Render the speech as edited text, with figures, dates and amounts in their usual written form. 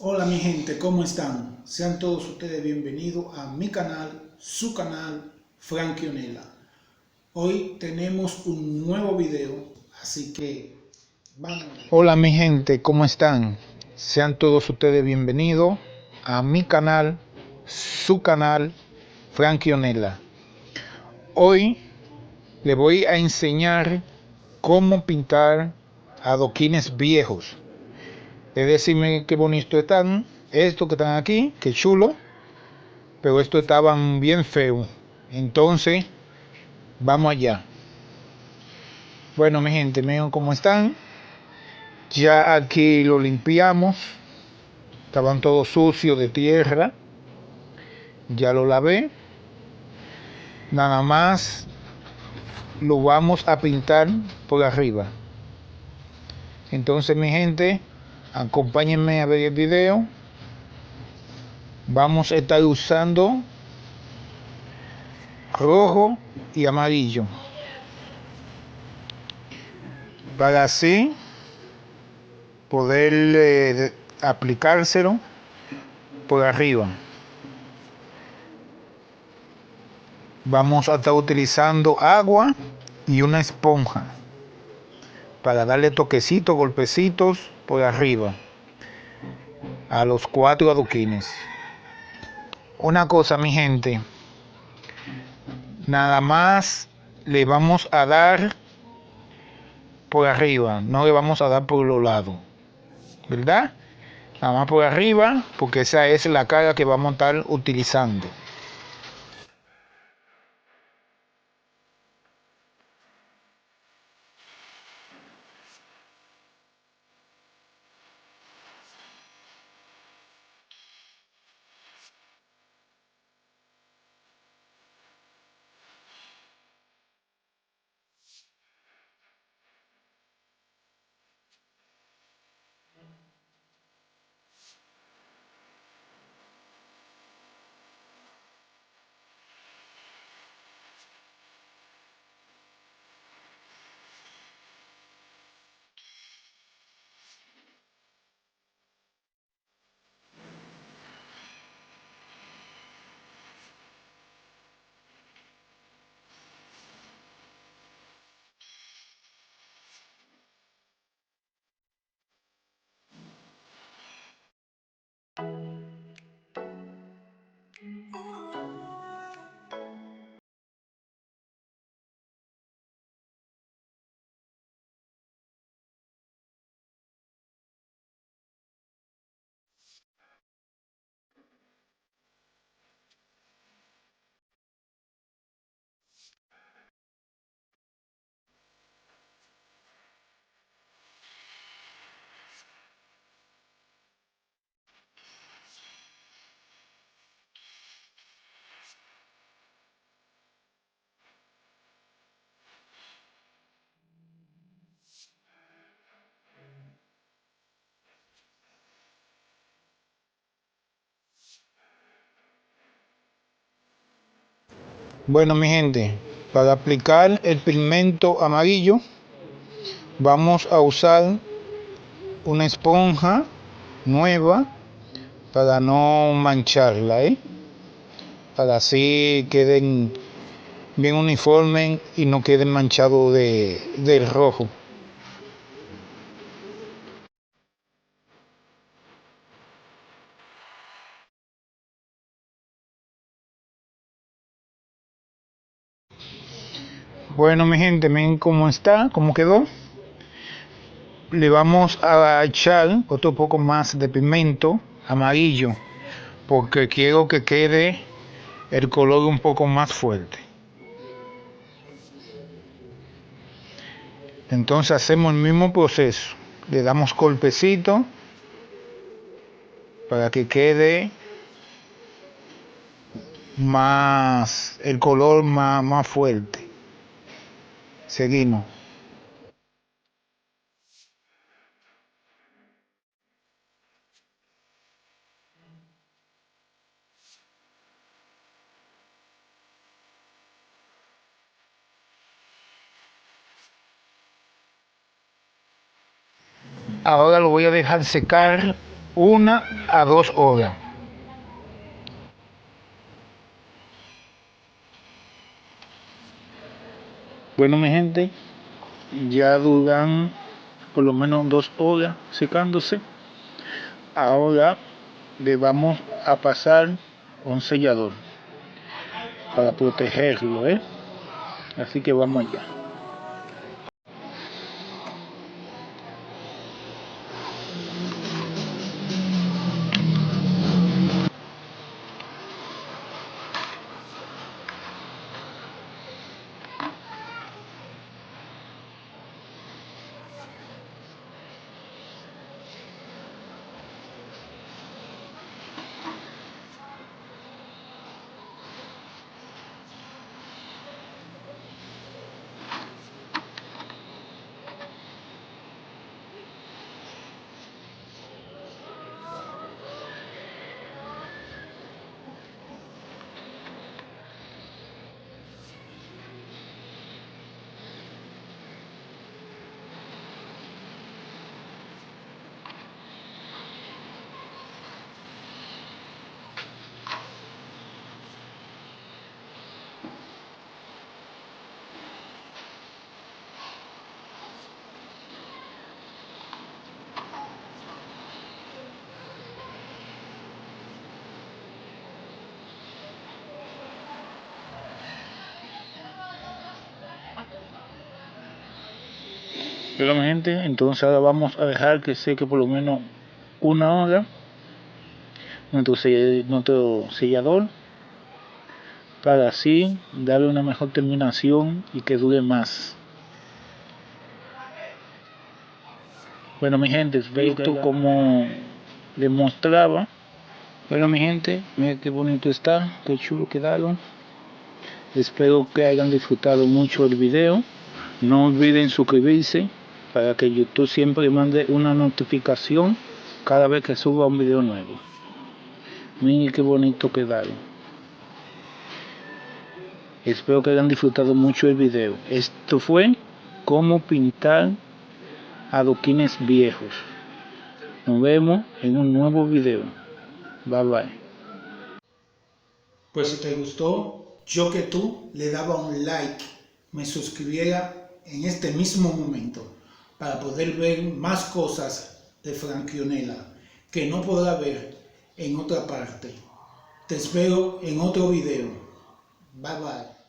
Hola mi gente, ¿cómo están? Sean todos ustedes bienvenidos a mi canal, su canal, Frankie Onela. Hoy tenemos un nuevo video, así que vamos. Hola mi gente, ¿cómo están? Sean todos ustedes bienvenidos a mi canal, su canal, Frankie Onela. Hoy les voy a enseñar cómo pintar adoquines viejos. Es decirme qué bonito están, estos que están aquí, qué chulo, pero estos estaban bien feos. Entonces, vamos allá. Bueno, mi gente, miren cómo están. Ya aquí lo limpiamos. Estaban todos sucios de tierra. Ya lo lavé. Nada más lo vamos a pintar por arriba. Entonces, mi gente, acompáñenme a ver el video. Vamos a estar usando rojo y amarillo para así poder aplicárselo por arriba. Vamos a estar utilizando agua y una esponja para darle toquecitos, golpecitos por arriba a los 4 adoquines. Una cosa, mi gente, nada más le vamos a dar por arriba, no le vamos a dar por los lados, ¿verdad? Nada más por arriba, porque esa es la cara que vamos a estar utilizando. Bueno, mi gente, para aplicar el pigmento amarillo vamos a usar una esponja nueva para no mancharla, para así queden bien uniformes y no queden manchados del rojo. Bueno, mi gente, miren cómo está, cómo quedó. Le vamos a echar otro poco más de pigmento amarillo porque quiero que quede el color un poco más fuerte. Entonces hacemos el mismo proceso, le damos golpecito para que quede más el color más fuerte. Seguimos. Ahora lo voy a dejar secar 1 a 2 horas. Bueno, mi gente, ya duran por lo menos 2 horas secándose. Ahora le vamos a pasar un sellador para protegerlo, así que vamos allá. Pero mi gente, entonces ahora vamos a dejar que seque por lo menos 1 hora nuestro sellador, para así darle una mejor terminación y que dure más. Bueno, mi gente, esto como les mostraba. Bueno, mi gente, miren qué bonito está, qué chulo quedaron. Espero que hayan disfrutado mucho el video. No olviden suscribirse para que YouTube siempre mande una notificación cada vez que suba un video nuevo. Miren qué bonito quedaron. Espero que hayan disfrutado mucho el video. Esto fue cómo pintar adoquines viejos. Nos vemos en un nuevo video. Bye bye. Pues si te gustó, yo que tú le daba un like, me suscribiera en este mismo momento para poder ver más cosas de Franquionela que no podrá ver en otra parte. Te espero en otro video. Bye bye.